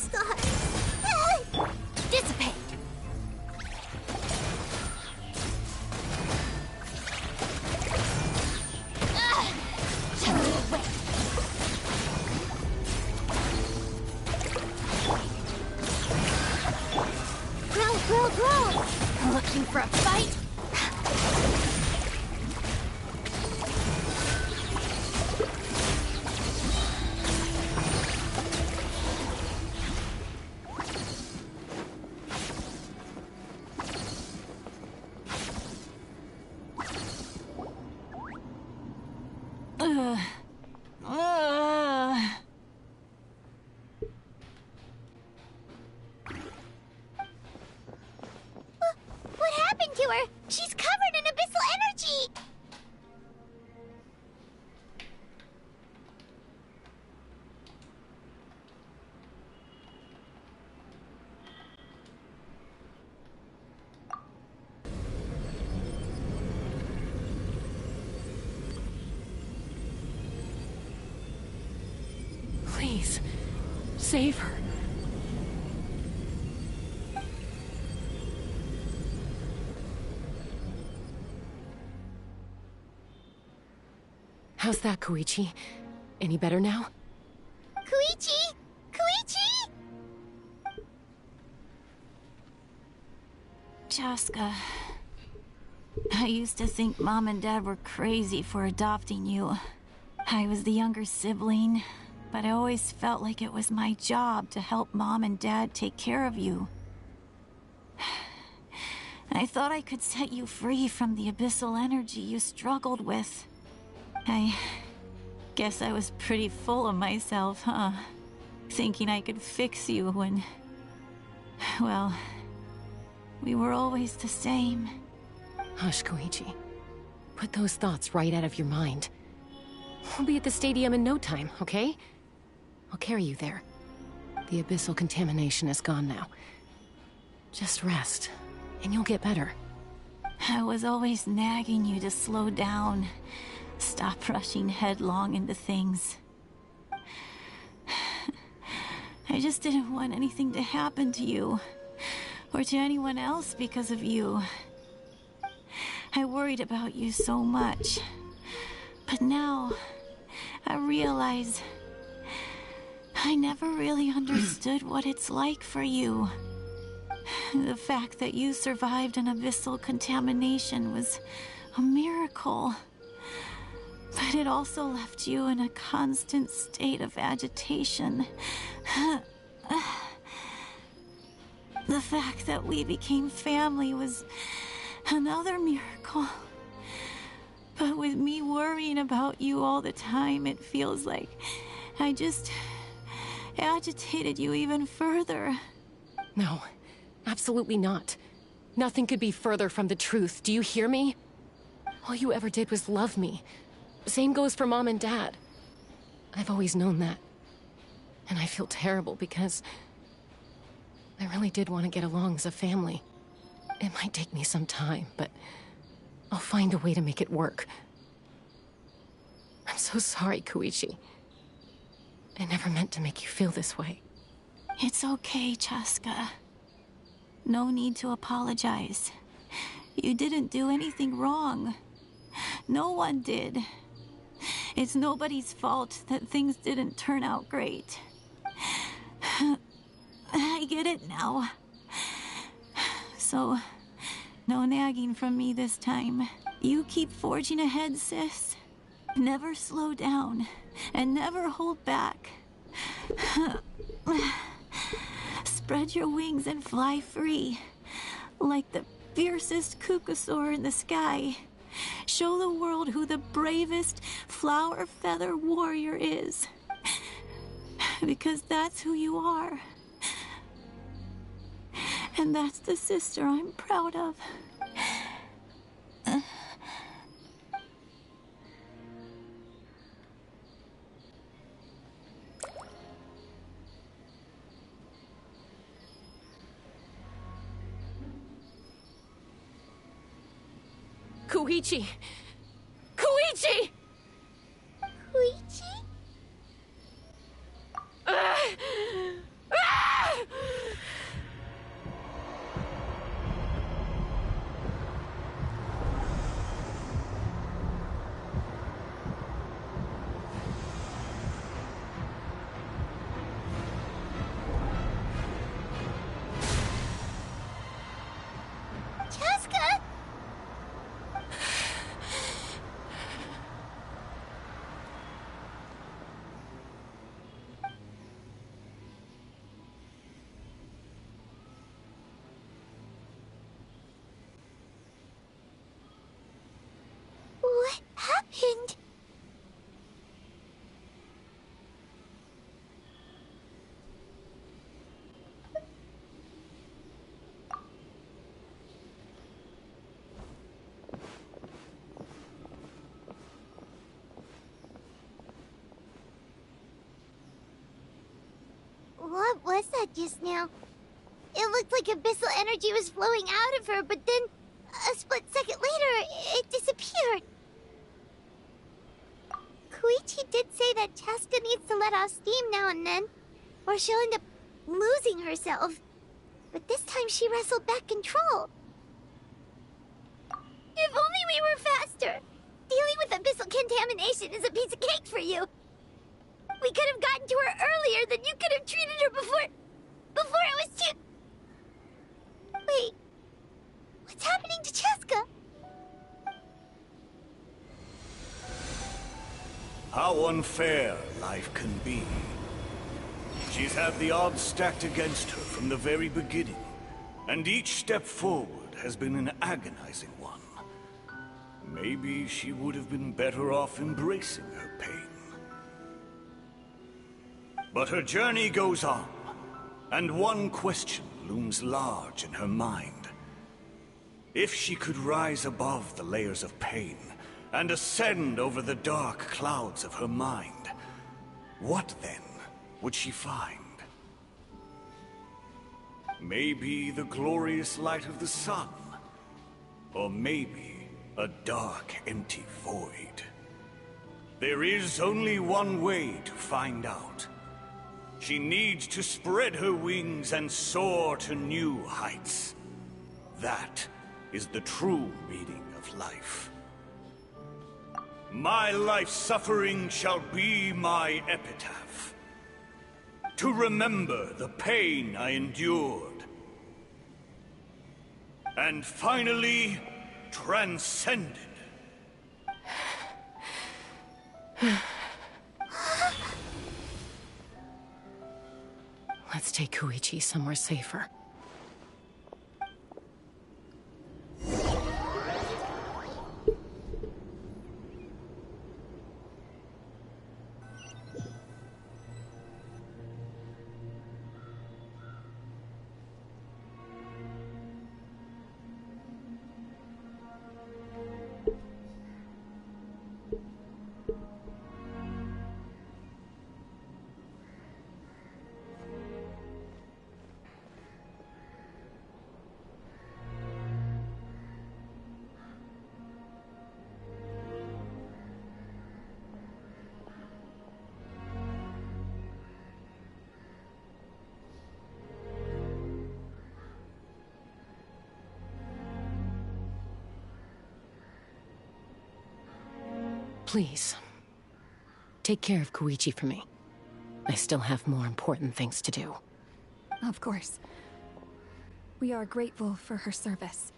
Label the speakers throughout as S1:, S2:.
S1: scar. Dissipate. Growl! Looking for a fight?
S2: What happened to her? She's covered in abyssal energy!
S3: Please, save her. How's that, Koichi? Any better now?
S2: Koichi! Koichi!
S4: Chaska, I used to think Mom and Dad were crazy for adopting you. I was the younger sibling, but I always felt like it was my job to help Mom and Dad take care of you. I thought I could set you free from the abyssal energy you struggled with. I guess I was pretty full of myself, huh? Thinking I could fix you when... well, we were always the same.
S3: Hush, Koichi. Put those thoughts right out of your mind. We'll be at the stadium in no time, okay? I'll carry you there. The abyssal contamination is gone now. Just rest, and you'll get better.
S4: I was always nagging you to slow down. Stop rushing headlong into things. I just didn't want anything to happen to you, or to anyone else because of you. I worried about you so much. But now, I realize I never really understood what it's like for you. The fact that you survived an abyssal contamination was a miracle. But it also left you in a constant state of agitation. The fact that we became family was another miracle. But with me worrying about you all the time, it feels like I just agitated you even further.
S3: No, absolutely not. Nothing could be further from the truth. Do you hear me? All you ever did was love me. Same goes for Mom and Dad. I've always known that. And I feel terrible because I really did want to get along as a family. It might take me some time, but I'll find a way to make it work. I'm so sorry, Koichi. I never meant to make you feel this way.
S4: It's okay, Chaska. No need to apologize. You didn't do anything wrong. No one did. It's nobody's fault that things didn't turn out great. I get it now. So, no nagging from me this time. You keep forging ahead, sis. Never slow down, and never hold back. Spread your wings and fly free, like the fiercest kukusaur in the sky. Show the world who the bravest flower feather warrior is. Because that's who you are. And that's the sister I'm proud of.
S3: Koichi! Koichi!
S2: Koichi?
S3: Ah!
S2: was that just now? It looked like abyssal energy was flowing out of her, but then a split second later, it disappeared. Koichi did say that Chaska needs to let off steam now and then, or she'll end up losing herself. But this time she wrestled back control. If only we were faster! Dealing with abyssal contamination is a piece of cake for you. We could have gotten to her earlier, then you could have treated her before it was too... Wait, what's happening to Chaska?
S5: How unfair life can be. She's had the odds stacked against her from the very beginning, and each step forward has been an agonizing one. Maybe she would have been better off embracing her pain. But her journey goes on, and one question looms large in her mind. If she could rise above the layers of pain, and ascend over the dark clouds of her mind, what then would she find? Maybe the glorious light of the sun, or maybe a dark, empty void. There is only one way to find out. She needs to spread her wings and soar to new heights. That is the true meaning of life. My life's suffering shall be my epitaph. To remember the pain I endured. And finally, transcended.
S3: Let's take Koichi somewhere safer. Please, take care of Koichi for me. I still have more important things to do.
S1: Of course. We are grateful for her service.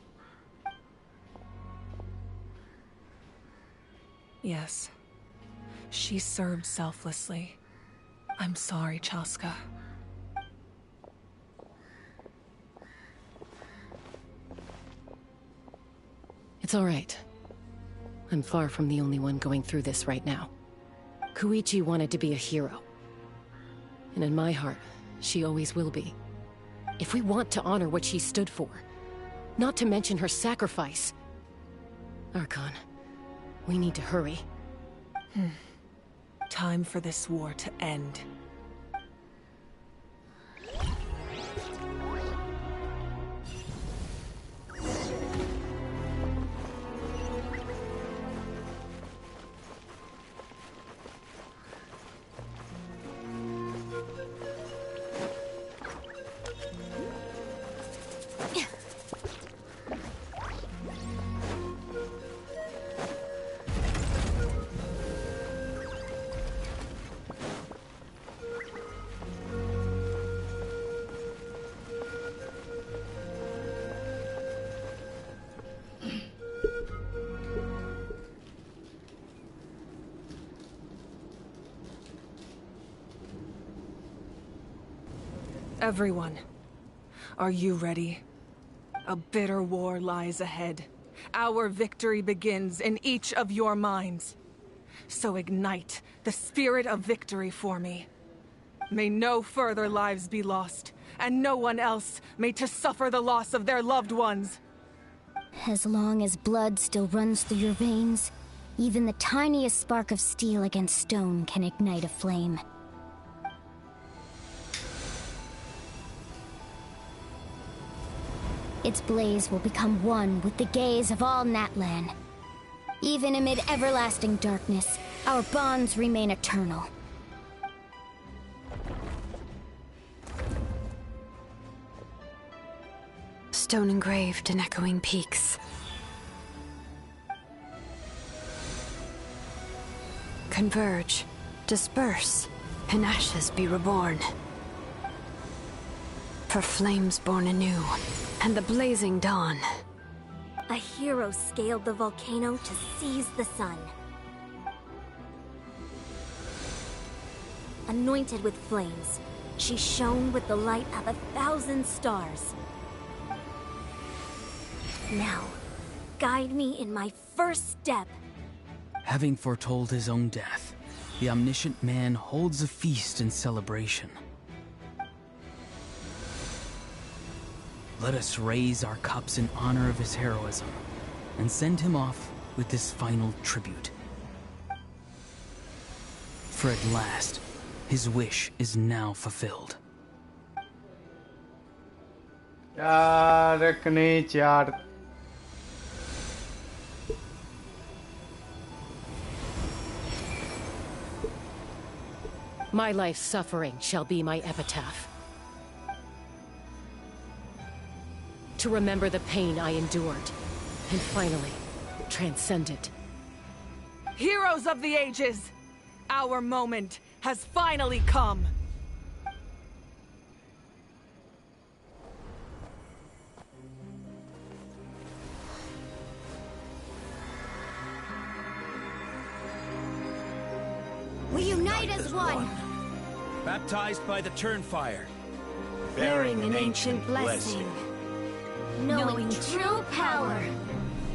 S6: Yes. She served selflessly. I'm sorry, Chaska.
S3: It's all right. I'm far from the only one going through this right now. Koichi wanted to be a hero. And in my heart, she always will be. If we want to honor what she stood for, not to mention her sacrifice. Archon, we need to hurry.
S6: Time for this war to end. Everyone, are you ready? A bitter war lies ahead. Our victory begins in each of your minds. So ignite the spirit of victory for me. May no further lives be lost, and no one else may to suffer the loss of their loved ones.
S2: As long as blood still runs through your veins, even the tiniest spark of steel against stone can ignite a flame. Its blaze will become one with the gaze of all Natlan. Even amid everlasting darkness, our bonds remain eternal.
S7: Stone engraved in echoing peaks. Converge, disperse, in ashes be reborn. For flames born anew, and the blazing dawn.
S2: A hero scaled the volcano to seize the sun. Anointed with flames, she shone with the light of 1,000 stars. Now, guide me in my first step.
S8: Having foretold his own death, the omniscient man holds a feast in celebration. Let us raise our cups in honor of his heroism, and send him off with this final tribute. For at last, his wish is now fulfilled.
S3: My life's suffering shall be my epitaph. To remember the pain I endured, and finally, transcend it.
S6: Heroes of the ages! Our moment has finally come!
S2: We unite as one!
S9: Baptized by the Turnfire.
S2: Bearing an ancient blessing. Knowing true power.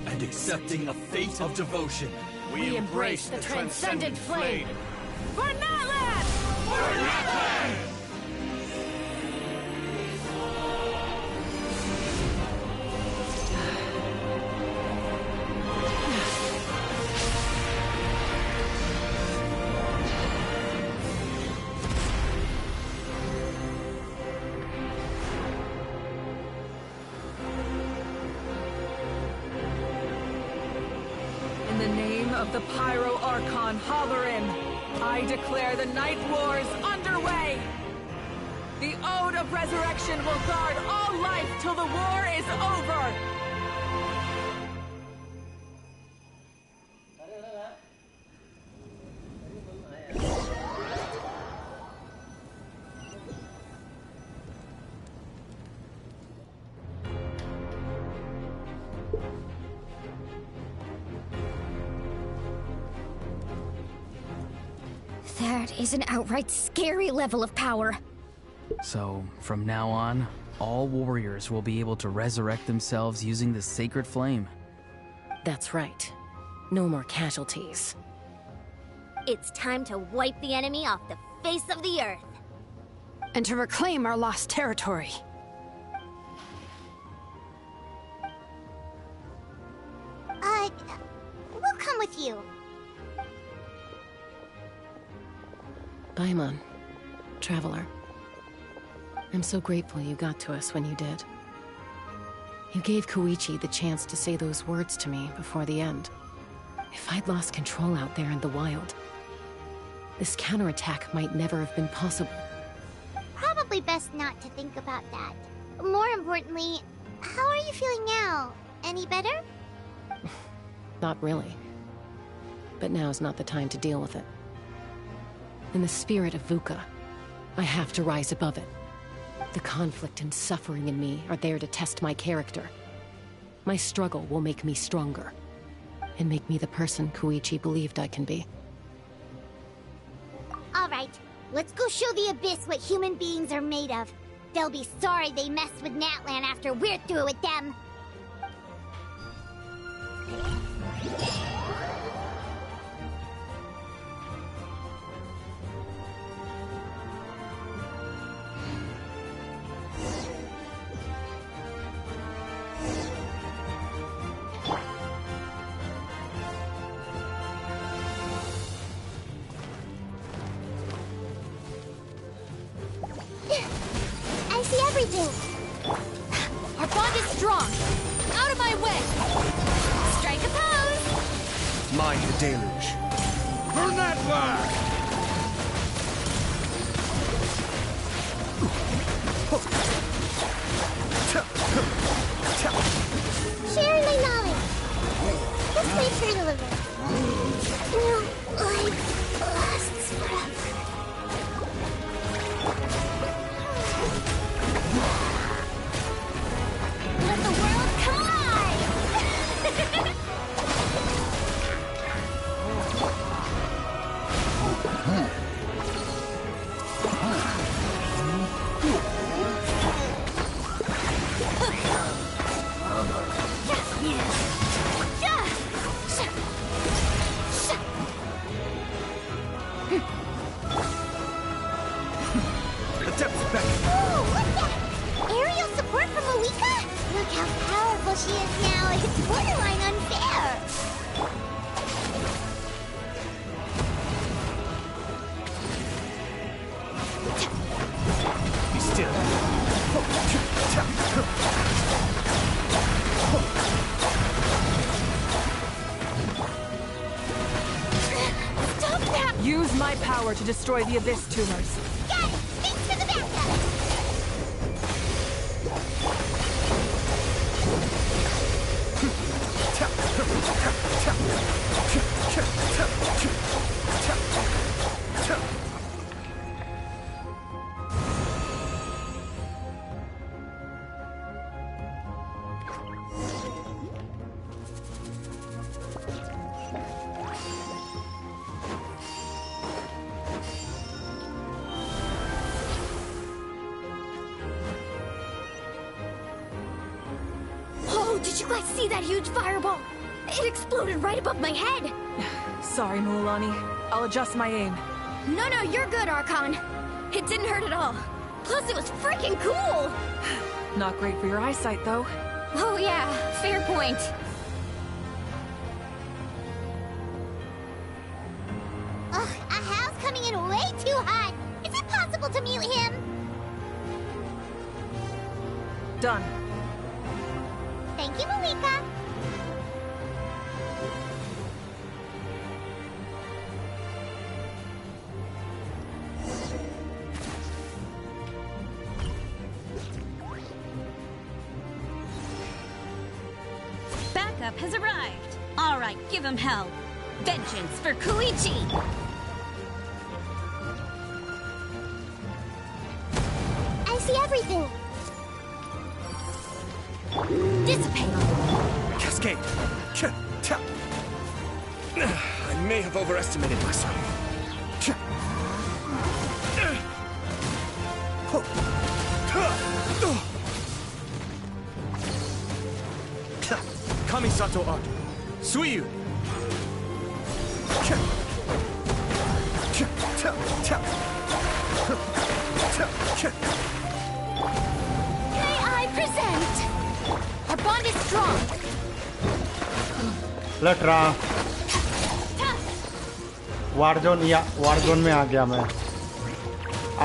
S9: And accepting a fate of devotion.
S3: We embrace the transcendent flame.
S6: For Natlan!
S9: For Natlan!
S6: In the name of the Pyro Archon Halloran, I declare the Night Wars underway! The Ode of Resurrection will guard all life till the war is over!
S2: That is an outright scary level of power.
S8: So, from now on, all warriors will be able to resurrect themselves using the sacred flame.
S3: That's right. No more casualties.
S2: It's time to wipe the enemy off the face of the earth.
S7: And to reclaim our lost territory.
S2: We'll come with you.
S3: Paimon, Traveler. I'm so grateful you got to us when you did. You gave Koichi the chance to say those words to me before the end. If I'd lost control out there in the wild, this counterattack might never have been possible.
S2: Probably best not to think about that. More importantly, how are you feeling now? Any better?
S3: Not really. But now's not the time to deal with it. In the spirit of VUCA, I have to rise above it. The conflict and suffering in me are there to test my character. My struggle will make me stronger, and make me the person Koichi believed I can be.
S2: All right, let's go show the Abyss what human beings are made of. They'll be sorry they messed with Natlan after we're through with them. I see everything. Our
S3: bond is strong. Out of my way.
S2: Strike a pose.
S5: Mind the deluge.
S9: Burn that flag!
S2: Sharing my knowledge. This way for deliver. No life lasts forever. Let the world collide! Ooh, what's that? Aerial support from Malika? Look how powerful she is now. It's borderline unfair.
S5: Be still.
S2: Stop that!
S6: Use my power to destroy the Abyss tumors.
S2: Got it! Thanks for the backup! Oh, did you guys see that huge fireball? It exploded right above my head!
S6: Sorry, Mualani. I'll adjust my aim.
S2: No, you're good, Archon. It didn't hurt at all. Plus, it was freaking cool!
S6: Not great for your eyesight, though.
S2: Oh yeah, fair point. Ugh, Ahal's coming in way too hot. Is it possible to mute him?
S6: Done.
S2: Thank you, Malika.
S10: Backup has arrived. All right, give him hell. Vengeance for Koichi.
S2: I see everything. Dissipate.
S5: Cascade. I may have overestimated myself. Kamisato Archon. Suiyu.
S2: May I present? Our bond is strong.
S11: लटरा वारजोन या वारजोन में आ गया मैं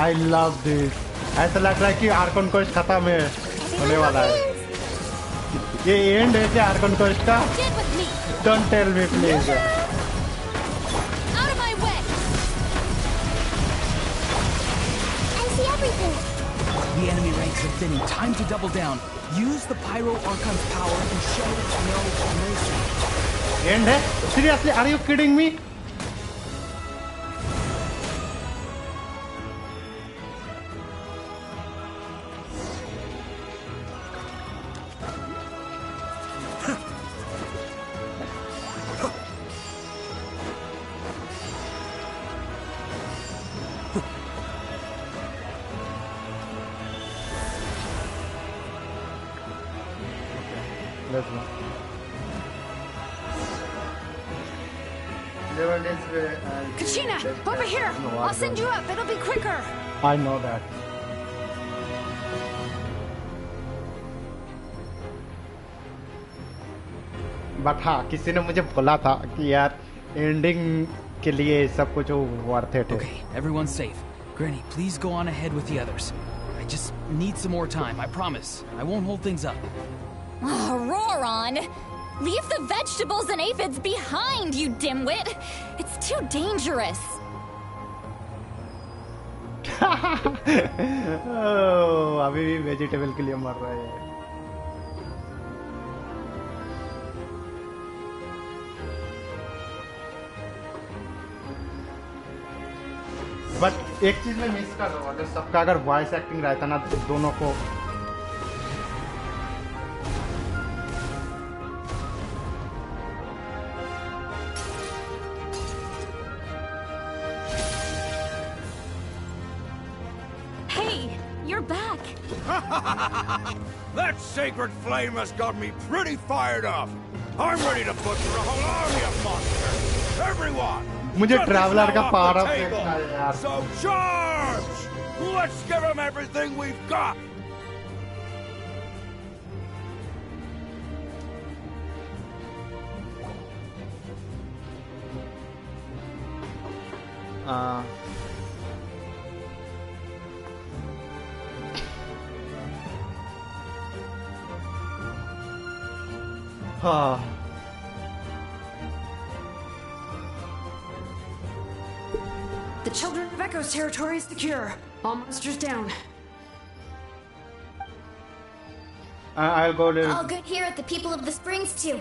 S11: I love this ऐसा लग रहा है कि Arkan coast खत्म है होने वाला है ये एंड है क्या आर्कन कोस्ट का don't tell me please
S8: The enemy ranks are thinning. Time to double down. Use the Pyro Archon's power and show no mercy.
S11: End है? Seriously, are you kidding me?
S1: Kachina, over here! I'll send you up, it'll be quicker!
S11: I know that. But हाँ किसी ने मुझे बोला था कि यार ending के लिए सब कुछ वर्थ इट है.
S8: Okay, everyone's safe. Granny, please go on ahead with the others. I just need some more time, I promise. I won't hold things up.
S12: Oh, Roron! Leave the vegetables and aphids behind, you dimwit! It's too dangerous.
S11: oh, अभी भी vegetable के लिए मर रहा है. But एक चीज मैं मिस कर रहा हूँ, अगर सबका अगर वॉइस एक्टिंग रहता ना दोनों को.
S9: That sacred flame has got me pretty fired up. I'm ready to butcher a whole army of monsters. Everyone!
S11: मुझे ट्रैवलर का पावर अप देखना है यार.
S9: So charge! Let's give them everything we've got.
S7: The Children of Echo's territory is secure. All monsters down.
S11: I'll go there.
S2: All good here at the People of the Springs too.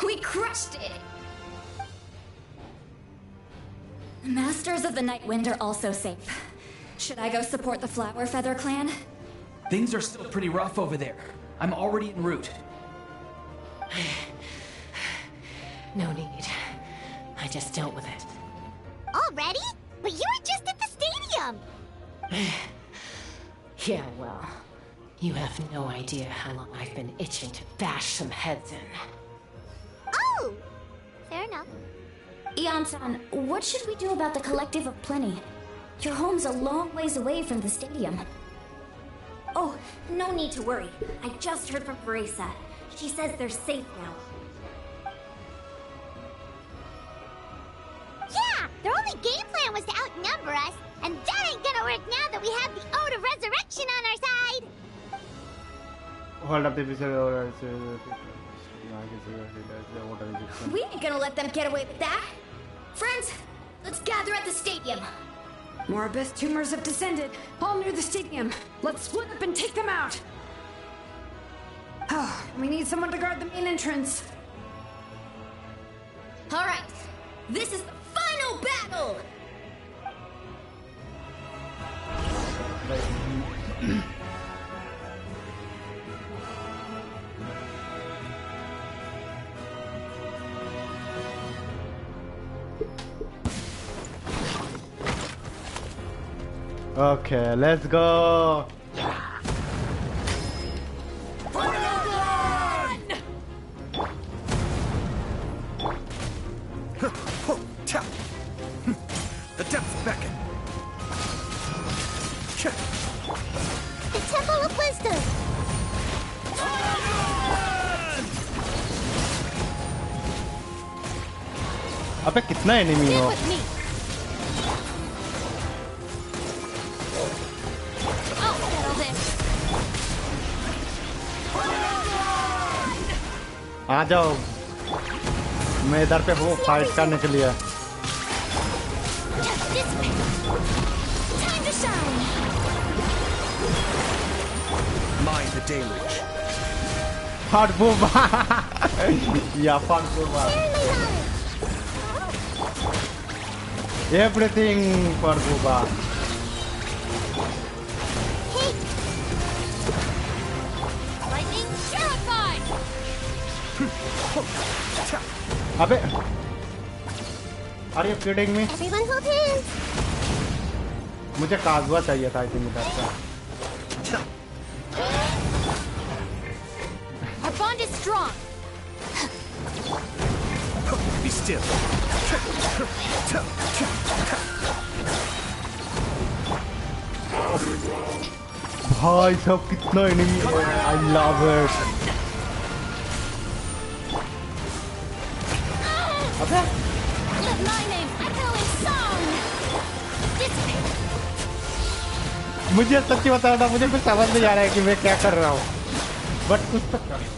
S2: We crushed it.
S12: Masters of the Night Wind are also safe. Should I go support the Flower Feather clan?
S8: Things are still pretty rough over there. I'm already en route.
S3: No need. I just dealt with it.
S2: Already? But you were just at the stadium!
S3: Yeah, well, you have no idea how long I've been itching to bash some heads in.
S2: Oh! Fair enough.
S13: Ian-san, what should we do about the Collective of Plenty? Your home's a long ways away from the stadium.
S2: Oh, no need to worry. I just heard from Teresa. She says they're safe now. Yeah! Their only game plan was to outnumber us, and that ain't gonna work now that we have the Ode of Resurrection on our side!
S11: Hold up the episode.
S2: We ain't gonna let them get away with that! Friends, let's gather at the stadium!
S7: More abyss tumors have descended, all near the stadium. Let's split up and take them out! Oh, we need someone to guard the main entrance.
S2: Alright, this is the final battle!
S11: Okay, let's go.
S9: The depths beckon.
S2: The Temple of Wisdom!
S11: अबे कितना enemy हो? आ जाओ, मैं इधर पे हूँ fight करने के लिए.
S9: Mind the deluge.
S11: Hard booba. Yeah, fun booba. Everything for booba.
S2: Lightning terrified!
S11: अबे, are you kidding me?
S2: Everyone hold hands!
S11: मुझे काजुआ चाहिए था इतनी इधर से.
S12: Our bond is strong.
S9: Be still.
S11: भाई सब कितना एनिमी है. I love it. अबे
S12: Let my name echo in song. This way.
S11: मुझे सच्ची बता रहा, मुझे कुछ समझ नहीं आ रहा है कि मैं क्या कर रहा हूँ, बट कुछ तो कर।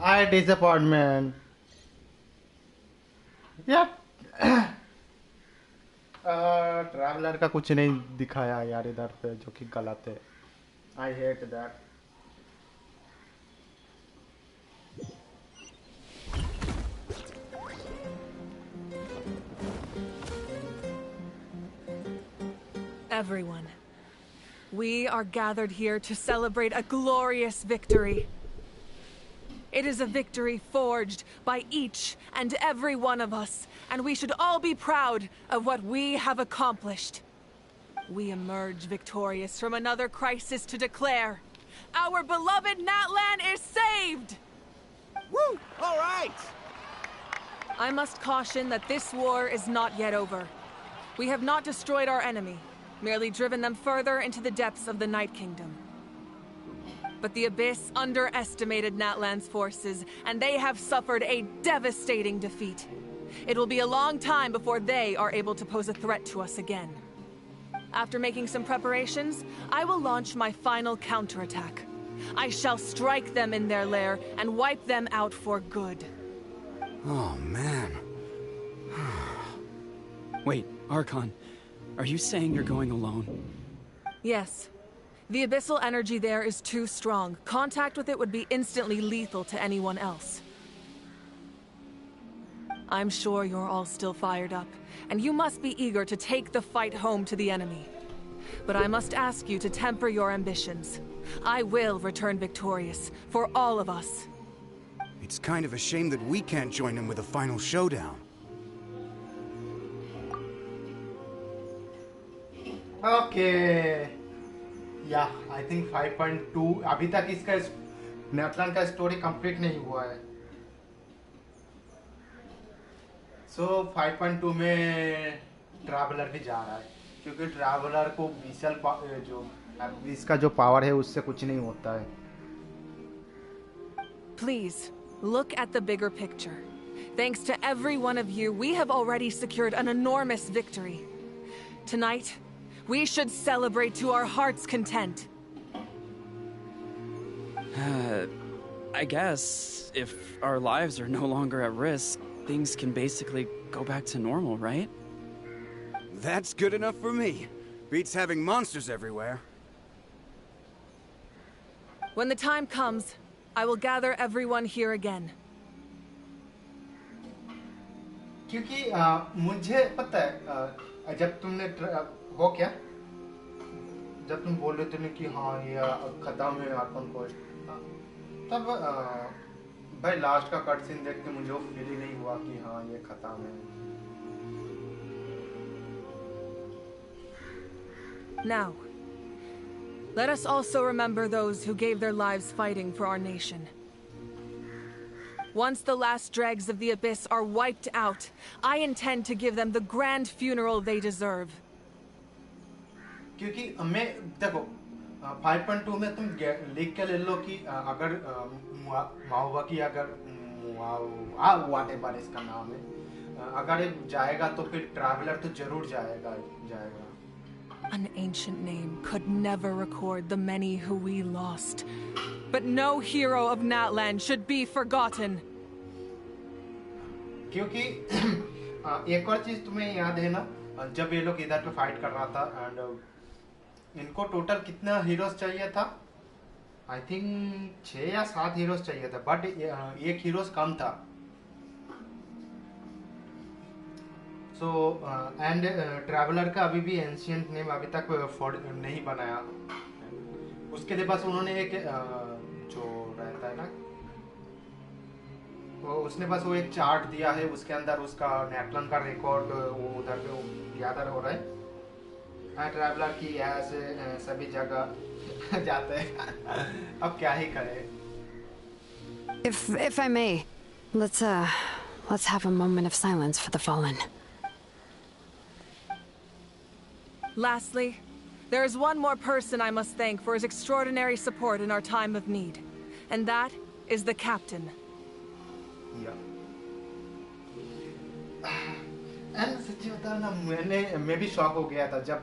S11: I disappointment. यार ट्रैवलर का कुछ नहीं दिखाया यार इधर पे, जो कि गलत है। I hate that.
S6: Everyone, we are gathered here to celebrate a glorious victory. It is a victory forged by each and every one of us, and we should all be proud of what we have accomplished. We emerge victorious from another crisis to declare, our beloved Natlan is saved!
S9: Woo! All right!
S6: I must caution that this war is not yet over. We have not destroyed our enemy, merely driven them further into the depths of the Night Kingdom. But the Abyss underestimated Natlan's forces, and they have suffered a devastating defeat. It will be a long time before they are able to pose a threat to us again. After making some preparations, I will launch my final counterattack. I shall strike them in their lair and wipe them out for good.
S14: Oh, man. Wait, Archon, are you saying you're going alone?
S6: Yes. The abyssal energy there is too strong. Contact with it would be instantly lethal to anyone else. I'm sure you're all still fired up, and you must be eager to take the fight home to the enemy. But I must ask you to temper your ambitions. I will return victorious, for all of us.
S9: It's kind of a shame that we can't join him with a final showdown.
S11: Okay. Yeah, I think 5.2 अभी तक इसका नेटलैंड का story complete नहीं हुआ है। So 5.2 में traveller भी जा रहा है, क्योंकि ट्रैवलर को विशल जो इसका जो पावर है उससे कुछ नहीं होता है।
S6: Please, look at the bigger picture. Thanks to every one of you, we have already secured an enormous victory. Tonight, we should celebrate to our heart's content.
S14: I guess if our lives are no longer at risk, things can basically go back to normal, right?
S9: That's good enough for me. Beats having monsters everywhere.
S6: When the time comes, I will gather everyone here again.
S11: क्योंकि मुझे पता है जब तुमने हो क्या जब तुम बोल रहे थे ना कि हाँ ये खत्म है आर्कन कोस्ट, तब भाई लास्ट का कट सीन देख के मुझे वो फील ही नहीं हुआ कि हाँ ये खत्म है.
S6: Now, let us also remember those who gave their lives fighting for our nation. Once the last dregs of the Abyss are wiped out, I intend to give them the grand funeral they deserve.
S11: क्योंकि मैं देखो 5.2 में तुम लिख के ले लो कि अगर माओवा की अगर व्हाटएवर इसका नाम है, अगर ये जाएगा तो फिर ट्रैवलर तो जरूर जाएगा.
S6: An ancient name could never record the many who we lost. But no hero of Natlan should be forgotten.
S11: क्योंकि एक और चीज तुम्हें याद है ना, जब ये लोग इधर पे फाइट कर रहा था एंड इनको टोटल कितना हीरोज चाहिए था? आई थिंक 6 या 7 हीरोज चाहिए था, बट एक हीरोज कम था. सो एंड ट्रैवलर का अभी भी एंशिएंट नेम अभी तक नहीं बनाया. उसके लिए बस उन्होंने एक जो रहता है ना, वो उसने बस वो एक चार्ट दिया है, उसके अंदर उसका नेटलन का रिकॉर्ड वो उधर पे गैदर हो रहा है. ट्रैवलर की ऐसे सभी जगह जाते हैं. अब क्या ही करें.
S7: If I may, let's have a moment of silence for the fallen.
S6: Lastly, there is one more person I must thank for his extraordinary support in our time of need, and that is the captain.
S11: Yeah. And सच्ची बताऊं ना, मैं भी shock हो गया था जब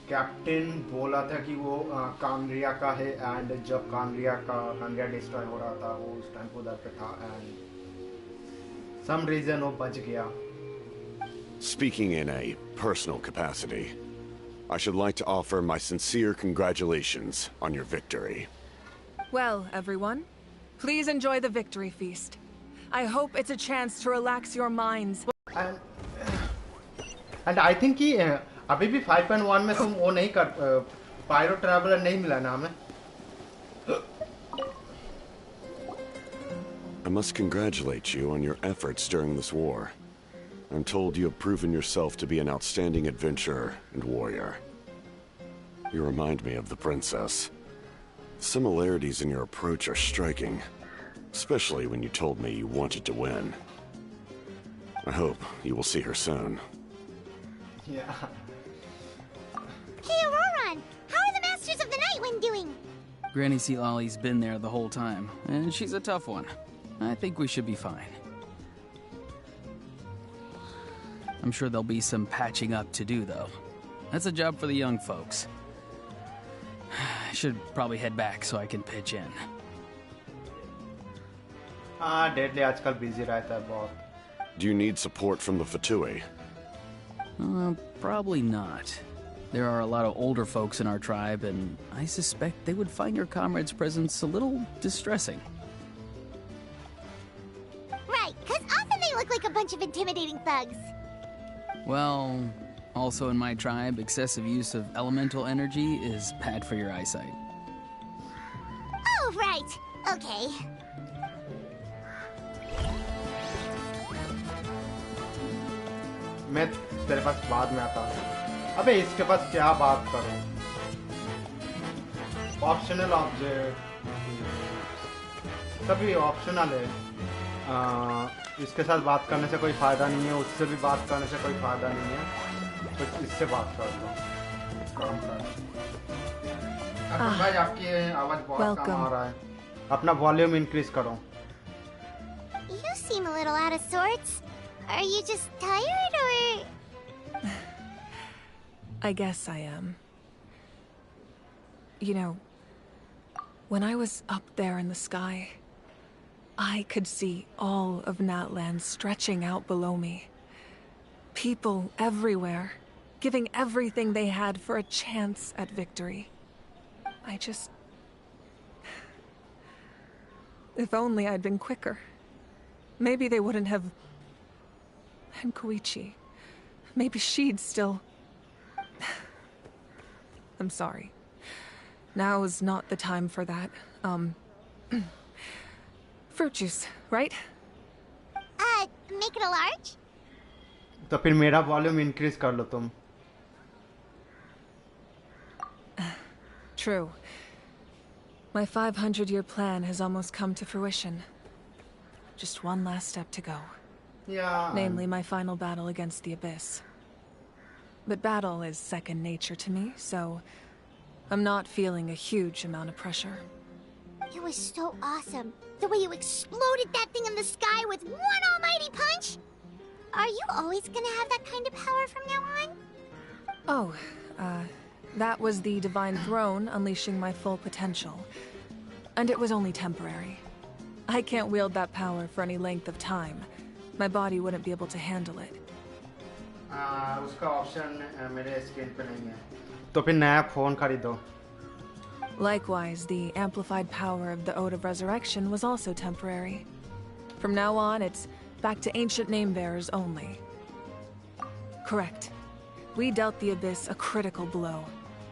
S11: captain बोला था कि वो कानरिया का है, एंड जब कानरिया डिस्ट्रॉय हो रहा था वो उस टाइम उधर पे था एंड सम रीजन वो बच गया.
S15: Speaking in a personal capacity, I should like to offer my sincere congratulations on your victory.
S6: Well, everyone, please enjoy the victory feast. I hope it's a chance to relax your minds.
S11: And I think कि अभी भी 5.1 में तुम वो नहीं कर pyro traveller नहीं मिला ना हमें.
S15: I must congratulate you on your efforts during this war. I'm told you have proven yourself to be an outstanding adventurer and warrior. You remind me of the princess. Similarities in your approach are striking, especially when you told me you wanted to win. I hope you will see her soon.
S11: Yeah.
S2: Hey, Auroron! How are the Masters of the Nightwind doing?
S14: Granny Sealolly's been there the whole time, and she's a tough one. I think we should be fine. I'm sure there'll be some patching up to do, though. That's a job for the young folks. I should probably head back so I can pitch in.
S11: Deadly आजकल busy रहता है बहुत.
S15: Do you need support from the Fatui?
S14: Probably not. There are a lot of older folks in our tribe, and I suspect they would find your comrade's presence a little distressing.
S2: Right, because often they look like a bunch of intimidating thugs.
S14: Well, also in my tribe, excessive use of elemental energy is bad for your eyesight.
S2: Oh, right. Okay.
S11: मैं तेरे पास बाद में आता हूँ. अबे इसके पास क्या बात करूँ? ऑप्शनल ऑब्जेक्ट सभी ऑप्शनल है. इसके साथ बात करने से कोई फायदा नहीं है, उससे भी बात करने से कोई फायदा नहीं है, तो इससे बात करता हूँ. काम कर. भाई आपकी आवाज बहुत कम आ रहा है. अपना वॉल्यूम इंक्रीज करो.
S2: You seem a little out of sorts. Are you just tired, or...?
S6: I guess I am. You know, when I was up there in the sky, I could see all of Natlan stretching out below me. People everywhere, giving everything they had for a chance at victory. I just... If only I'd been quicker. Maybe they wouldn't have... And Koichi. Maybe she'd still... I'm sorry. Now's not the time for that. Fruit juice, right?
S2: Make it a large?
S11: तो फिर मेरा volume increase कर लो तुम.
S6: True. My 500-year plan has almost come to fruition. Just one last step to go.
S11: Yeah.
S6: Namely, my final battle against the Abyss. But battle is second nature to me, so I'm not feeling a huge amount of pressure.
S2: It was so awesome. The way you exploded that thing in the sky with one almighty punch! Are you always gonna have that kind of power from now on?
S6: Oh, that was the Divine Throne unleashing my full potential. And it was only temporary. I can't wield that power for any length of time. My body wouldn't be able to handle it.
S11: उसका option मेरे screen पे नहीं है. तो फिर नया phone खरीदो.
S6: Likewise, the amplified power of the Ode of Resurrection was also temporary. From now on, it's back to ancient name-bearers only. Correct. We dealt the Abyss a critical blow.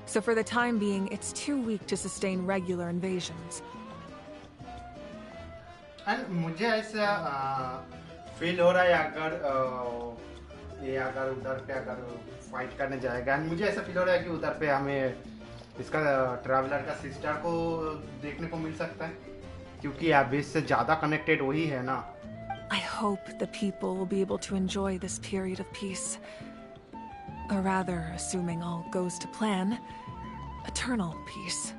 S6: So for the time being, it's too weak to sustain regular invasions.
S11: And मुझे ऐसा feel हो रहा है अगर उधर पे अगर fight करने जाएगा. एंड मुझे ऐसा फील हो रहा है कि उधर पे हमें इसका ट्रैवलर का सिस्टर को देखने को मिल सकता है, क्योंकि अबिस से ज़्यादा कनेक्टेड वही है ना.
S6: I hope the people will be able to enjoy this period of peace. Or rather, assuming all goes to plan, eternal peace.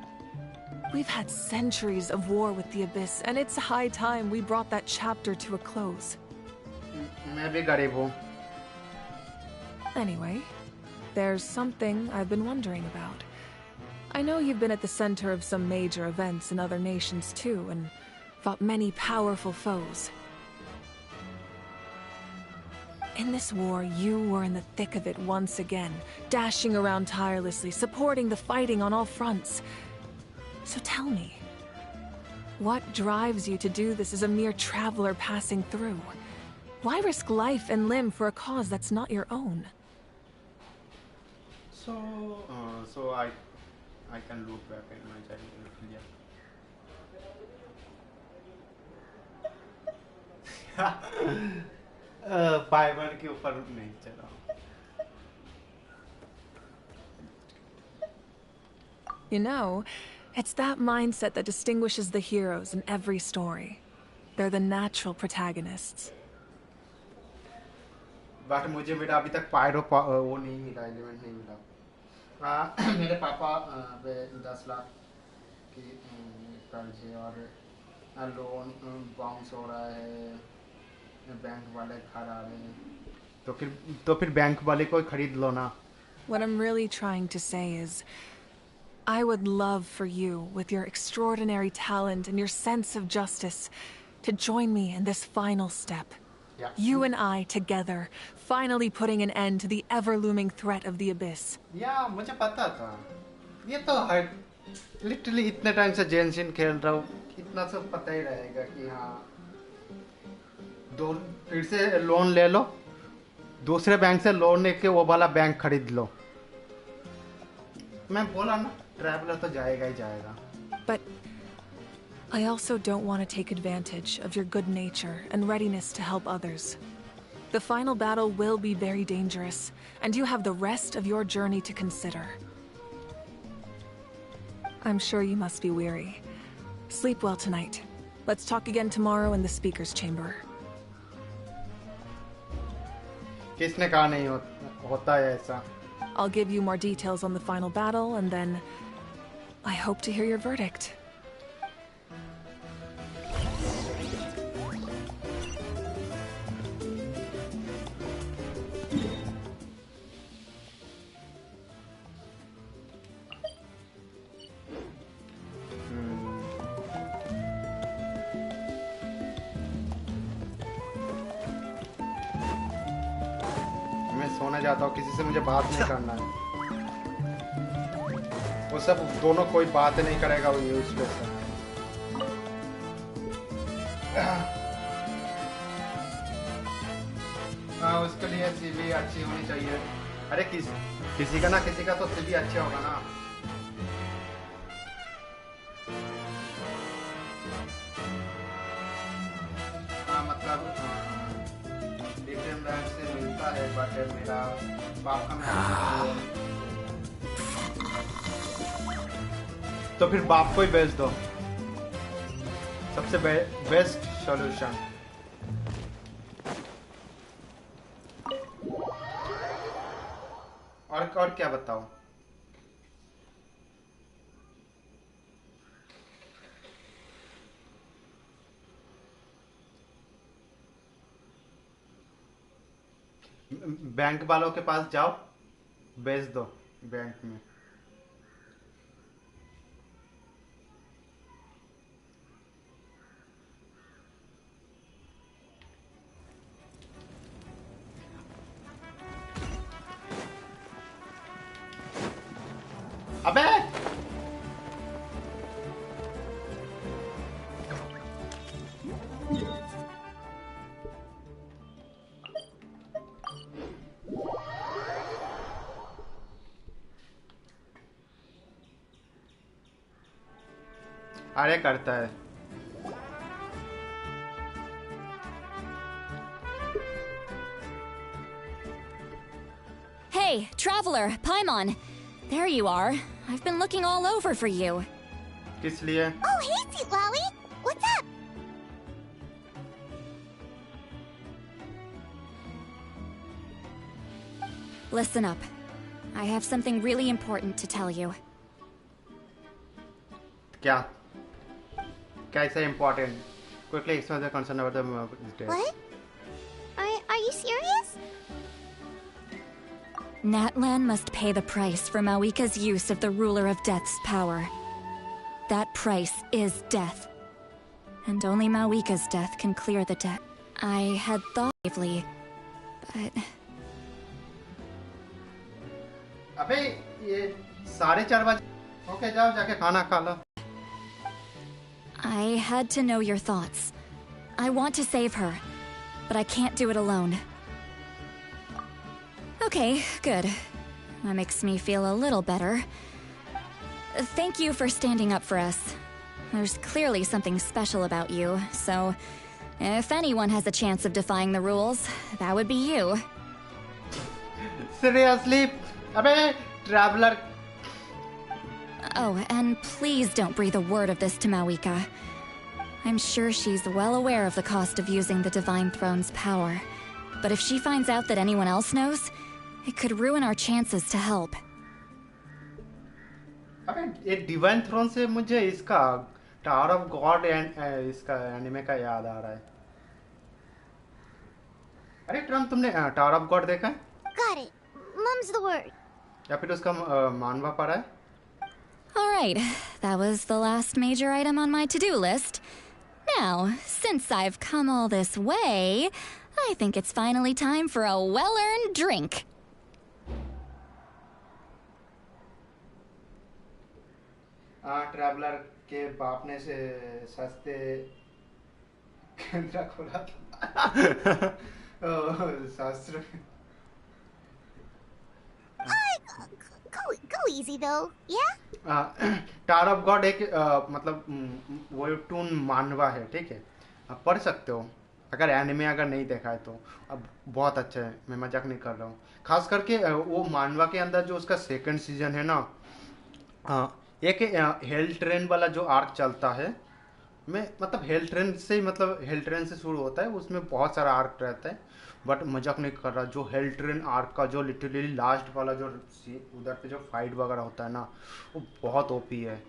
S6: We've had centuries of war with the Abyss, and it's high time we brought that chapter to a close.
S11: मैं भी गरीब हूँ.
S6: Anyway, there's something I've been wondering about. I know you've been at the center of some major events in other nations too, and fought many powerful foes. In this war, you were in the thick of it once again, dashing around tirelessly, supporting the fighting on all fronts. So tell me, what drives you to do this as a mere traveler passing through? Why risk life and limb for a cause that's not your own?
S11: So I can look back at my childhood. Fibre के ऊपर नहीं चला.
S6: You know, it's that mindset that distinguishes the heroes in every story. They're the natural protagonists.
S11: But मुझे मेरा अभी तक pyro वो नहीं मिला, एलिमेंट नहीं मिला. मेरे पापा पे 10 लाख की कर्ज है और लोन बाउंस हो रहा है, बैंक वाले खराब हैं. तो फिर बैंक वाले को खरीद लो ना.
S6: What I'm really trying to say is, I would love for you, with your extraordinary talent and your sense of justice, to join me in this final step.
S11: Yeah.
S6: You and I together, finally putting an end to the ever-looming threat of the Abyss.
S11: Yeah, मुझे पता था. ये तो literally इतने time से Genshin खेल रहा हूँ, इतना सब पता ही रहेगा कि हाँ, फिर से लोन ले लो, दूसरे बैंक से लोन लेके वो वाला बैंक खरीद लो. मैं बोला ना, ट्रैवलर तो जाएगा ही जाएगा.
S6: But I also don't want to take advantage of your good nature and readiness to help others. The final battle will be very dangerous, and you have the rest of your journey to consider. I'm sure you must be weary. Sleep well tonight. Let's talk again tomorrow in the speaker's chamber.
S11: किसने कहा नहीं होता है ऐसा?
S6: I'll give you more details on the final battle, and then I hope to hear your verdict.
S11: सोने जाता हूँ, किसी से मुझे बात नहीं करना है. वो सब दोनों कोई बात नहीं करेगा वो न्यूज़ पे से. हाँ, उसके लिए सीवी अच्छी होनी चाहिए. अरे किसी का ना किसी का तो सीवी अच्छा होगा ना. पता है बट मेरा बाप का तो फिर बाप को ही बेच दो, सबसे बेस्ट सॉल्यूशन। और क्या बताओ? बैंक वालों के पास जाओ, बेच दो बैंक में। अबे अरे करता है।
S12: Hey, traveler, Paimon. There you are. I've been looking all over for you.
S11: किस लिए?
S2: Oh, hey, Sweet Lolly. What's up?
S12: Listen up. I have something really important to tell you.
S11: क्या? क्या ऐसा important? Quickly express the concern about the death.
S2: What? Are you serious?
S12: Natlan must pay the price for Mawika's use of the Ruler of Death's power. That price is death. And only Mawika's death can clear the debt. I had thought bravely, but...
S11: अबे ये 4:30 बजे। Okay जाओ जाके खाना खा लो।
S12: I had to know your thoughts. I want to save her, but I can't do it alone. Okay, good. That makes me feel a little better. Thank you for standing up for us. There's clearly something special about you, so if anyone has a chance of defying the rules, that would be you.
S11: Seriously? Abe, traveler.
S12: Oh, and please don't breathe a word of this to Mawika. I'm sure she's well aware of the cost of using the Divine Throne's power. But if she finds out that anyone else knows, it could ruin our chances to help.
S11: अबे ये divine throne से मुझे इसका tower of God इसका anime का याद आ रहा है। अरे ट्रम्प, तुमने टावर ऑफ गॉड देखा है?
S2: Got it. Mum's the word.
S11: या फिर उसका मानवा पड़ा है?
S12: Alright, that was the last major item on my to-do list. Now, since I've come all this way, I think it's finally time for a well-earned drink.
S11: Traveller के बाप ने से सस्ते केंद्र खोला था। शास्त्र
S2: Go easy though, yeah?
S11: Tower of God एक मतलब वेबटून मानवा है, ठीक है? आप पढ़ सकते हो अगर एनिमे अगर नहीं देखा है तो। अब बहुत अच्छा है, मैं मजाक नहीं कर रहा हूँ। खास करके वो मानवा के अंदर जो उसका सेकंड सीजन है ना, एक हेल ट्रेन वाला जो आर्क चलता है, मैं मतलब हेल ट्रेन से मतलब हेल ट्रेन से शुरू होता है, उसमें बहुत सारा आर्क रहता है। बट मजाक नहीं कर रहा, जो हेल ट्रेन आर्क का जो लिटरली लास्ट वाला जो उधर पे जो फाइट वगैरह होता है ना, वो बहुत ओपी है।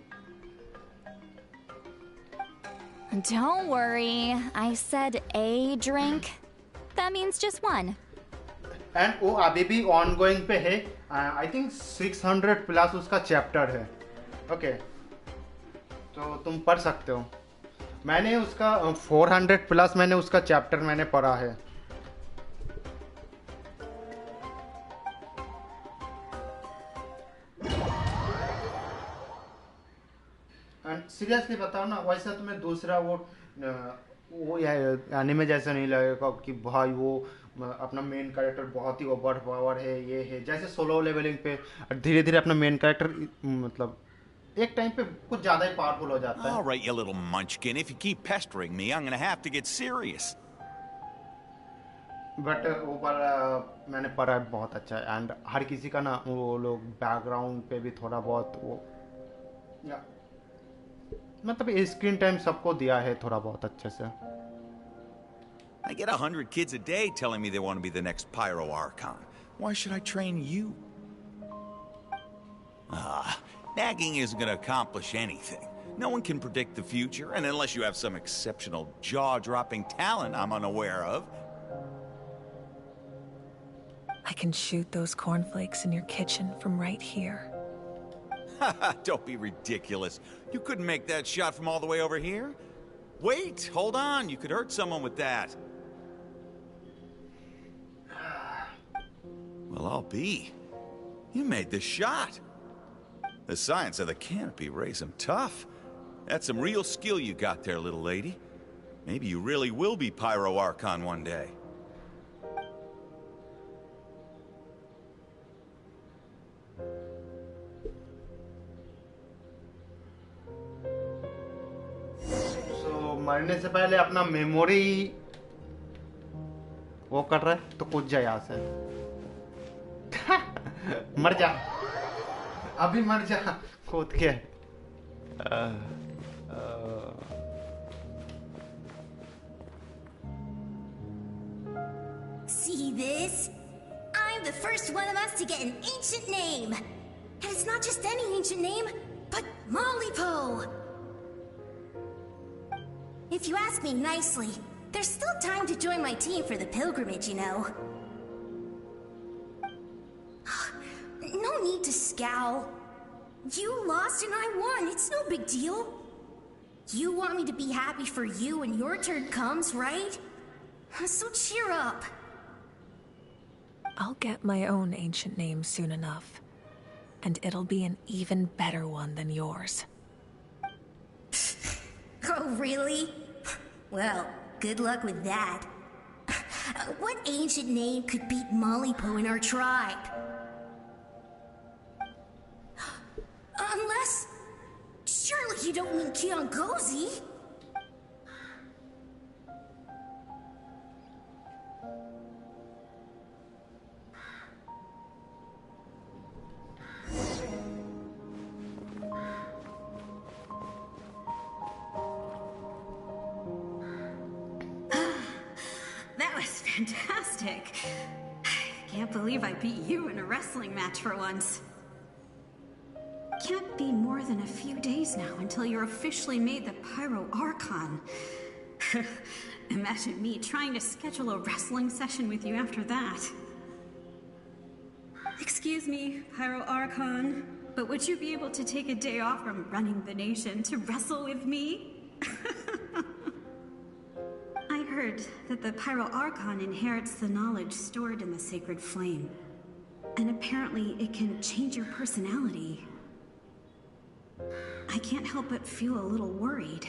S12: Don't worry, I said a drink. That means just one.
S11: And वो अभी भी ऑन गोइंग पे है। आई थिंक 600 प्लस उसका चैप्टर है। ओके तो तुम पढ़ सकते हो। मैंने उसका 400 प्लस मैंने उसका चैप्टर मैंने पढ़ा है। सीरियसली बताओ ना, वैसा तुम्हें दूसरा वो एनिमे जैसा नहीं लगेगा कि भाई वो अपना मेन कैरेक्टर बहुत ही ओवर पावर है, ये है जैसे सोलो लेवलिंग पे धीरे धीरे अपना मेन कैरेक्टर मतलब एक टाइम पे कुछ ज्यादा ही पावरफुल हो जाता है।
S9: All right, you little munchkin. If you keep pestering me, I'm gonna have to get serious.
S11: But ऊपर मैंने पढ़ा है बहुत अच्छा है एंड हर किसी का ना वो लोग बैकग्राउंड पे भी थोड़ा बहुत वो या मतलब स्क्रीन टाइम सबको दिया है थोड़ा बहुत अच्छे से.
S16: I get 100 kids a day telling me they want to be the next Pyro Archon. Why should I train you? Nagging isn't going to accomplish anything. No one can predict the future, and unless you have some exceptional jaw-dropping talent I'm unaware of.
S6: I can shoot those cornflakes in your kitchen from right here.
S16: Don't be ridiculous. You couldn't make that shot from all the way over here? Wait, hold on. You could hurt someone with that. Well, I'll be. You made the shot. The science of the canopy raised him tough. That's some real skill you got there, little lady. Maybe you really will be Pyro Archon one day.
S11: मरने से पहले अपना memory वो कर रहा है तो कूद जा यहाँ से. मर जा अभी मर जा कूद के.
S2: See this? I'm the first one of us to get an ancient name. And it's not just any ancient name, but Mollypo. If you ask me nicely, there's still time to join my team for the pilgrimage, you know. No need to scowl. You lost and I won, it's no big deal. You want me to be happy for you when your turn comes, right? So cheer up.
S6: I'll get my own ancient name soon enough. And it'll be an even better one than yours.
S2: Oh, really? Well, good luck with that. What ancient name could beat Mollypo in our tribe? Unless... surely you don't mean Kiangozi?
S10: That was fantastic. Can't believe I beat you in a wrestling match for once. Can't be more than a few days now until you're officially made the Pyro Archon. Imagine me trying to schedule a wrestling session with you after that. Excuse me, Pyro Archon, but would you be able to take a day off from running the nation to wrestle with me? I heard that the Pyro Archon inherits the knowledge stored in the sacred flame. And apparently it can change your personality. I can't help but feel a little worried.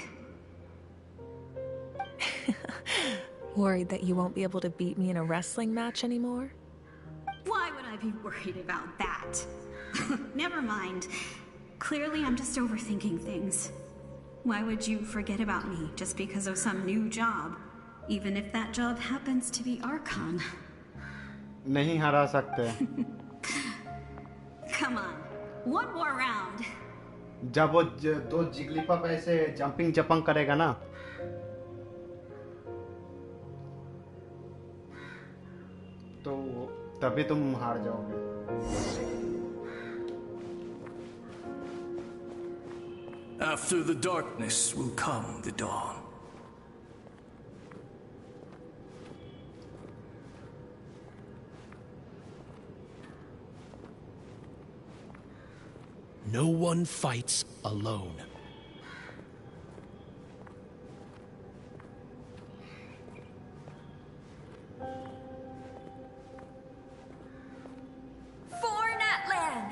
S6: Worried that you won't be able to beat me in a wrestling match anymore?
S10: Why would I be worried about that? Never mind. Clearly I'm just overthinking things. Why would you forget about me just because of some new job? Even if that job happens to be Archon.
S11: नहीं हरा सकते.
S10: Come on, one more round.
S11: जब वो दो जिगलीपॉप ऐसे jumping जपंग करेगा ना तो तभी तुम हार जाओगे.
S5: After the darkness will come the dawn.
S17: No one fights alone.
S2: For Natlan!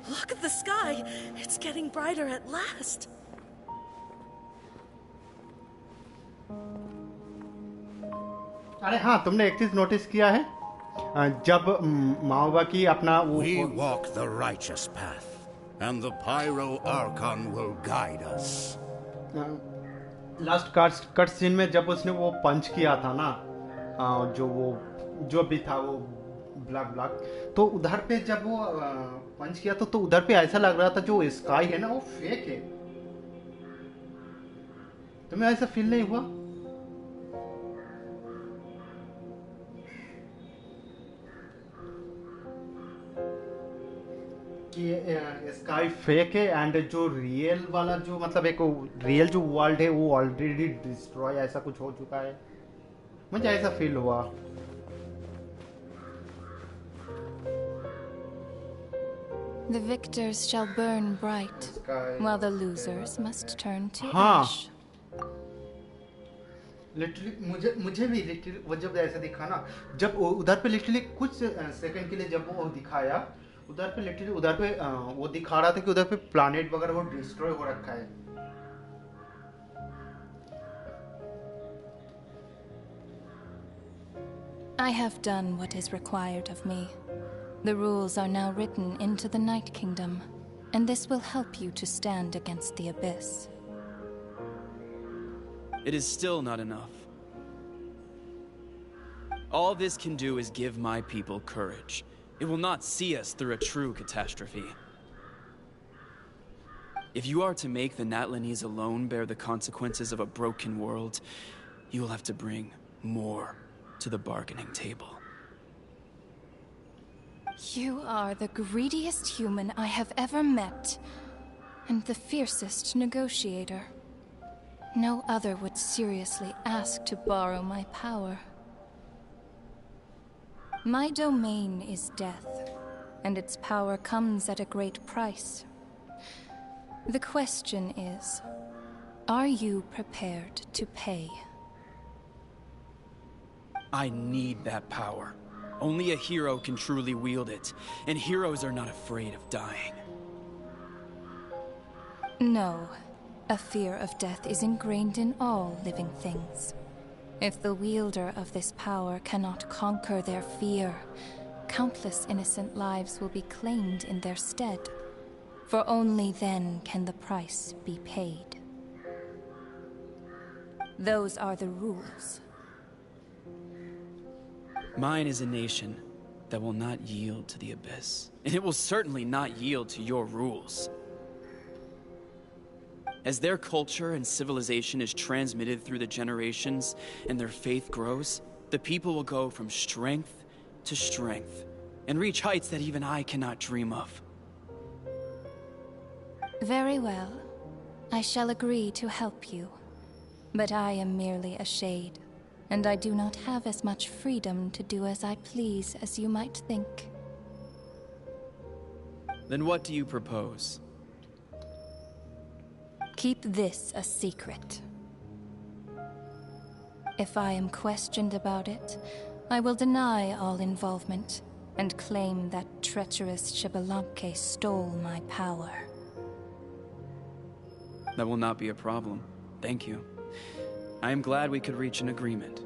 S18: Look at the sky! It's getting brighter at last!
S11: अरे हाँ तुमने एक चीज नोटिस किया है जब माओवा की अपना
S9: We walk the righteous path, and the Pyro Archon will guide us.
S11: Last cut scene में जब उसने वो पंच किया था ना, जो भी था वो ब्लैक, तो उधर पे जब वो पंच किया तो उधर पे ऐसा लग रहा था जो स्काई है ना वो फेक है। तुम्हें ऐसा फील नहीं हुआ कि स्काई फेक है एंड जो रियल वाला जो मतलब एक रियल जो वर्ल्ड है वो ऑलरेडी डिस्ट्रॉय ऐसा कुछ हो चुका है? मुझे ऐसा फील हुआ।
S12: The victors shall burn bright, while the losers must turn to
S11: हाँ,
S12: ash.
S11: लिटरली मुझे भी लिटरली वो जब ऐसा दिखा ना, जब उधर पे लिटरली कुछ सेकंड के लिए जब वो दिखाया, उधर पे लिटरली उधर पे वो दिखा रहा था कि उधर पे प्लैनेट वगैरह वो डिस्ट्रॉय हो रखा है।
S12: I have done what is required of me. The rules are now written into the Night Kingdom, and this will help you to stand against the Abyss.
S19: It is still not enough. All this can do is give my people courage. It will not see us through a true catastrophe. If you are to make the Natlanese alone bear the consequences of a broken world, you will have to bring more to the bargaining table.
S12: You are the greediest human I have ever met, and the fiercest negotiator. No other would seriously ask to borrow my power. My domain is death, and its power comes at a great price. The question is, are you prepared to pay?
S19: I need that power. Only a hero can truly wield it, and heroes are not afraid of dying.
S12: No. A fear of death is ingrained in all living things. If the wielder of this power cannot conquer their fear, countless innocent lives will be claimed in their stead. For only then can the price be paid. Those are the rules.
S19: Mine is a nation that will not yield to the Abyss, and it will certainly not yield to your rules. As their culture and civilization is transmitted through the generations and their faith grows, the people will go from strength to strength and reach heights that even I cannot dream of.
S12: Very well. I shall agree to help you. But I am merely a shade, and I do not have as much freedom to do as I please as you might think.
S19: Then what do you propose?
S12: Keep this a secret. If I am questioned about it, I will deny all involvement and claim that treacherous Xbalanque stole my power.
S19: That will not be a problem. Thank you. I am glad we could reach an agreement.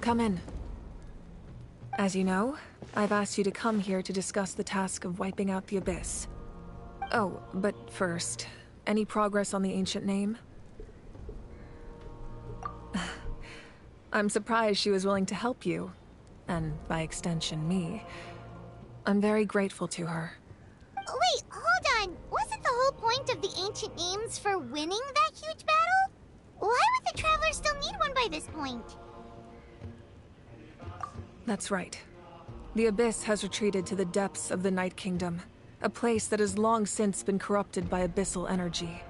S6: Come in. As you know, I've asked you to come here to discuss the task of wiping out the Abyss. Oh, but first, any progress on the ancient name? I'm surprised she was willing to help you, and by extension me. I'm very grateful to her.
S2: Wait, hold on. Wasn't the whole point of the ancient names for winning that huge battle? Why would the Travelers still need one by this point?
S6: That's right. The Abyss has retreated to the depths of the Night Kingdom, a place that has long since been corrupted by abyssal energy.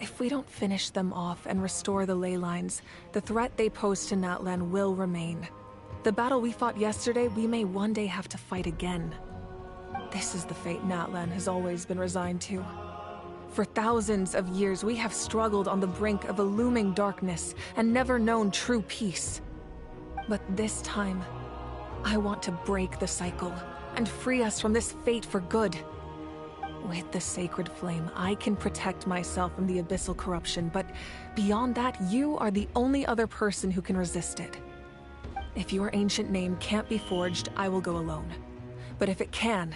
S6: If we don't finish them off and restore the ley lines, the threat they pose to Natlan will remain. The battle we fought yesterday, we may one day have to fight again. This is the fate Natlan has always been resigned to. For thousands of years, we have struggled on the brink of a looming darkness and never known true peace. But this time, I want to break the cycle and free us from this fate for good. With the sacred flame, I can protect myself from the abyssal corruption, but beyond that, you are the only other person who can resist it. If your ancient name can't be forged, I will go alone. But if it can,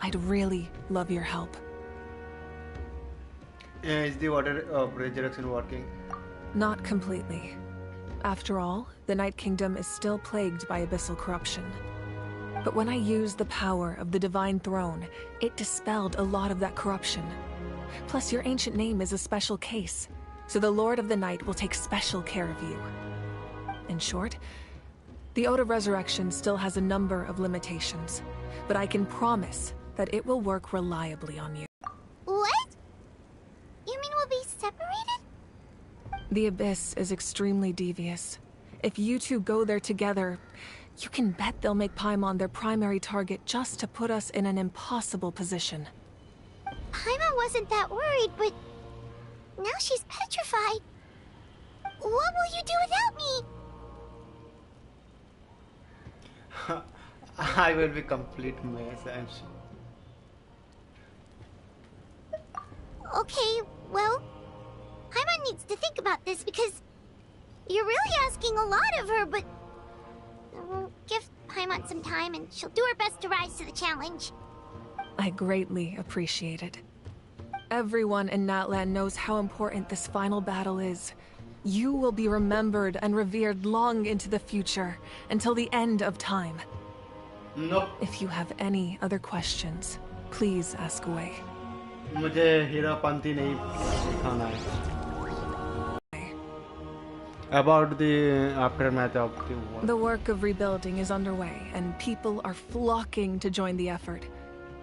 S6: I'd really love your help.
S11: Is the water resurrection working?
S6: Not completely. After all, the Night Kingdom is still plagued by abyssal corruption. But when I used the power of the Divine Throne, it dispelled a lot of that corruption. Plus, your ancient name is a special case, so the Lord of the Night will take special care of you. In short, the Ode of Resurrection still has a number of limitations, but I can promise that it will work reliably on you.
S2: What? You mean we'll be separated?
S6: The Abyss is extremely devious. If you two go there together, you can bet they'll make Paimon their primary target just to put us in an impossible position.
S2: Paimon wasn't that worried, but now she's petrified. What will you do without me?
S11: I will be complete mess and
S2: Okay, well, Paimon needs to think about this because you're really asking a lot of her, but we'll give Paimon some time and she'll do her best to rise to the challenge.
S6: I greatly appreciate it. Everyone in Natlan knows how important this final battle is. You will be remembered and revered long into the future, until the end of time.
S11: No.
S6: If you have any other questions, please ask away.
S11: मुझे हीरापंती नहीं सिखाना है. About the aftermath of the war.
S6: The work of rebuilding is underway, and people are flocking to join the effort.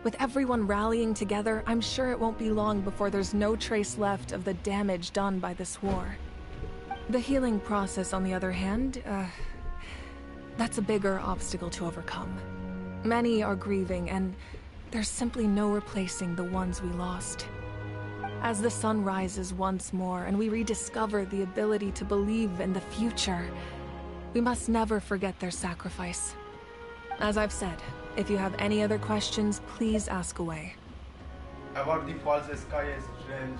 S6: With everyone rallying together, I'm sure it won't be long before there's no trace left of the damage done by this war. The healing process, on the other hand, that's a bigger obstacle to overcome. Many are grieving, and there's simply no replacing the ones we lost. As the sun rises once more and we rediscover the ability to believe in the future, we must never forget their sacrifice. As I've said, if you have any other questions, please ask away.
S11: About the false sky is strange.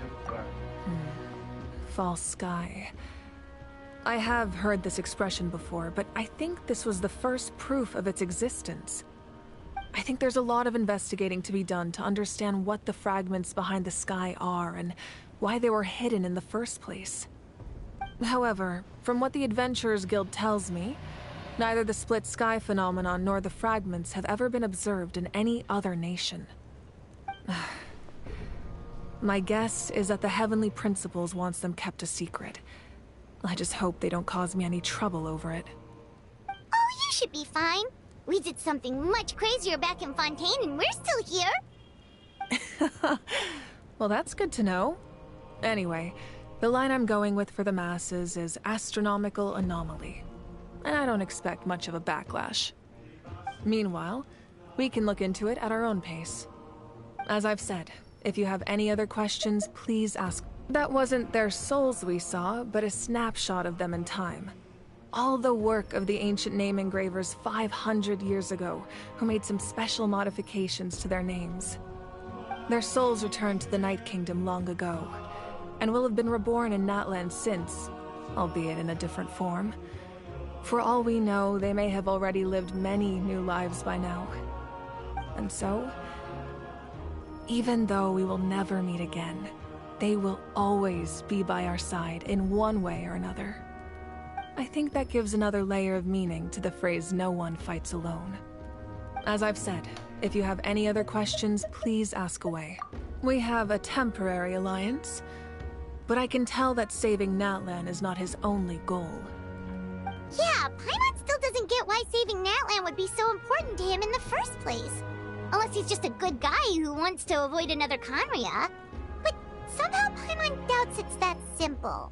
S6: False sky. I have heard this expression before, but I think this was the first proof of its existence. I think there's a lot of investigating to be done to understand what the fragments behind the sky are and why they were hidden in the first place. However, from what the Adventurers Guild tells me, neither the split sky phenomenon nor the fragments have ever been observed in any other nation. My guess is that the Heavenly Principles wants them kept a secret. I just hope they don't cause me any trouble over it.
S2: Oh, you should be fine. We did something much crazier back in Fontaine and we're still here.
S6: Well, that's good to know. Anyway, the line I'm going with for the masses is astronomical anomaly. And I don't expect much of a backlash. Meanwhile, we can look into it at our own pace. As I've said, if you have any other questions, please ask. That wasn't their souls we saw, but a snapshot of them in time. All the work of the ancient name engravers 500 years ago, who made some special modifications to their names. Their souls returned to the Night Kingdom long ago, and will have been reborn in Natlan since, albeit in a different form. For all we know, they may have already lived many new lives by now. And so, even though we will never meet again, they will always be by our side in one way or another. I think that gives another layer of meaning to the phrase, "No one fights alone." As I've said, if you have any other questions, please ask away. We have a temporary alliance, but I can tell that saving Natlan is not his only goal.
S2: Yeah, Paimon still doesn't get why saving Natlan would be so important to him in the first place. Unless he's just a good guy who wants to avoid another Conria. But somehow Paimon doubts it's that simple.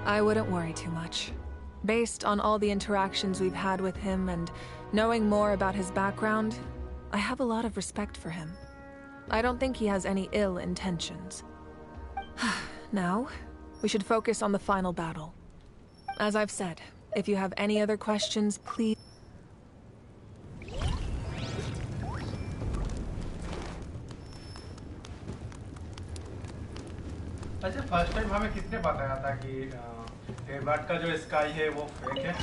S6: I wouldn't worry too much. Based on all the interactions we've had with him and knowing more about his background, I have a lot of respect for him. I don't think he has any ill intentions. Now, we should focus on the final battle. As I've said, if you have any other questions, please...
S11: अच्छा, first time हमें किसने बताया था कि तेवट का जो sky है वो फेक है?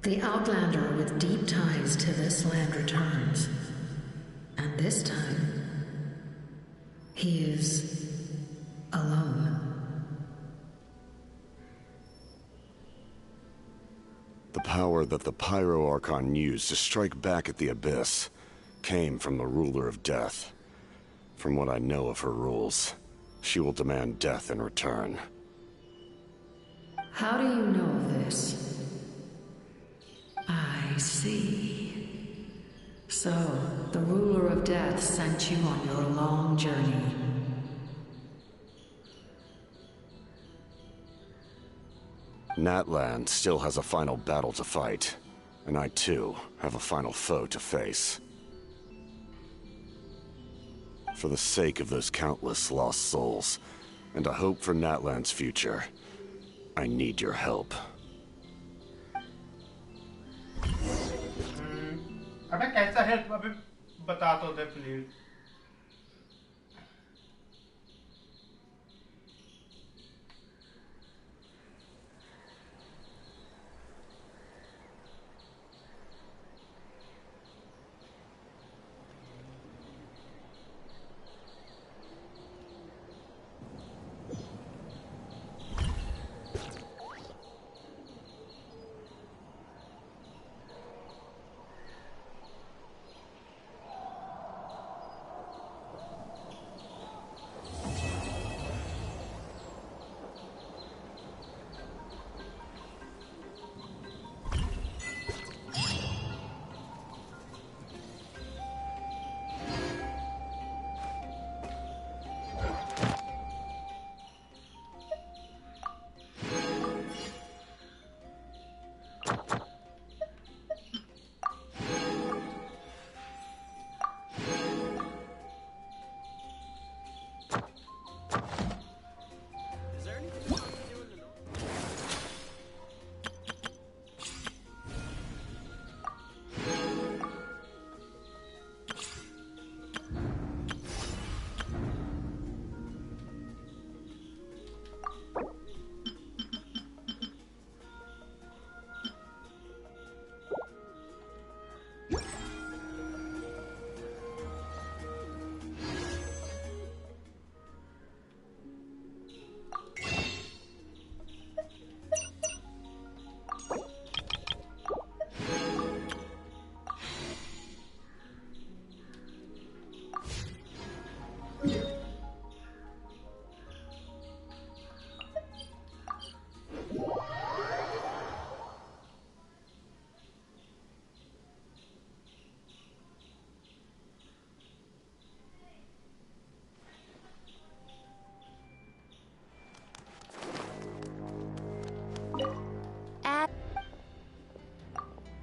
S20: The Outlander with deep ties to this land returns. And this time, he is alone.
S15: The power that the Pyro Archon used to strike back at the Abyss came from the Ruler of Death. From what I know of her rules, she will demand death in return.
S20: How do you know this? I see. So, the Ruler of Death sent you on your long journey.
S15: Natlan still has a final battle to fight, and I too have a final foe to face. For the sake of those countless lost souls, and a hope for Natlan's future, I need your help.
S11: अबे कैसा help अभी बता तो दे please.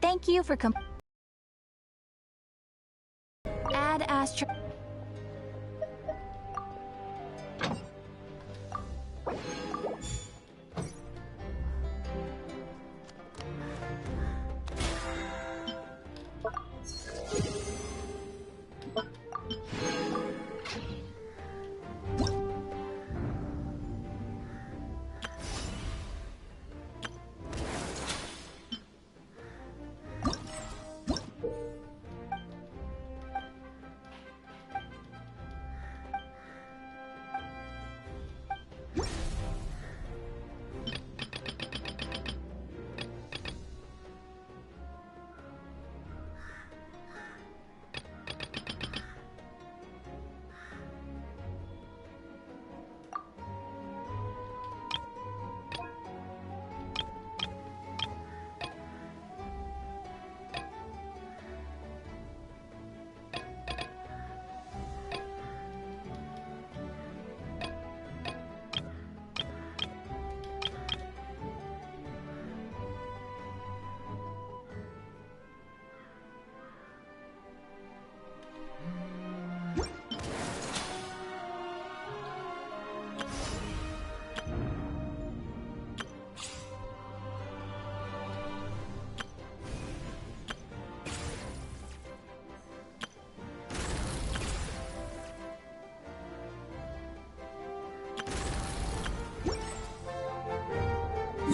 S2: Thank you for Add Astro.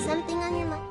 S2: Something on your mind?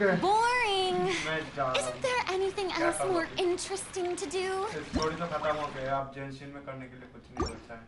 S11: Okay.
S2: Boring. Isn't there anything else more interesting to do?
S11: Story तो खत्म हो गया अब जेंशिन में करने के लिए कुछ नहीं बचा है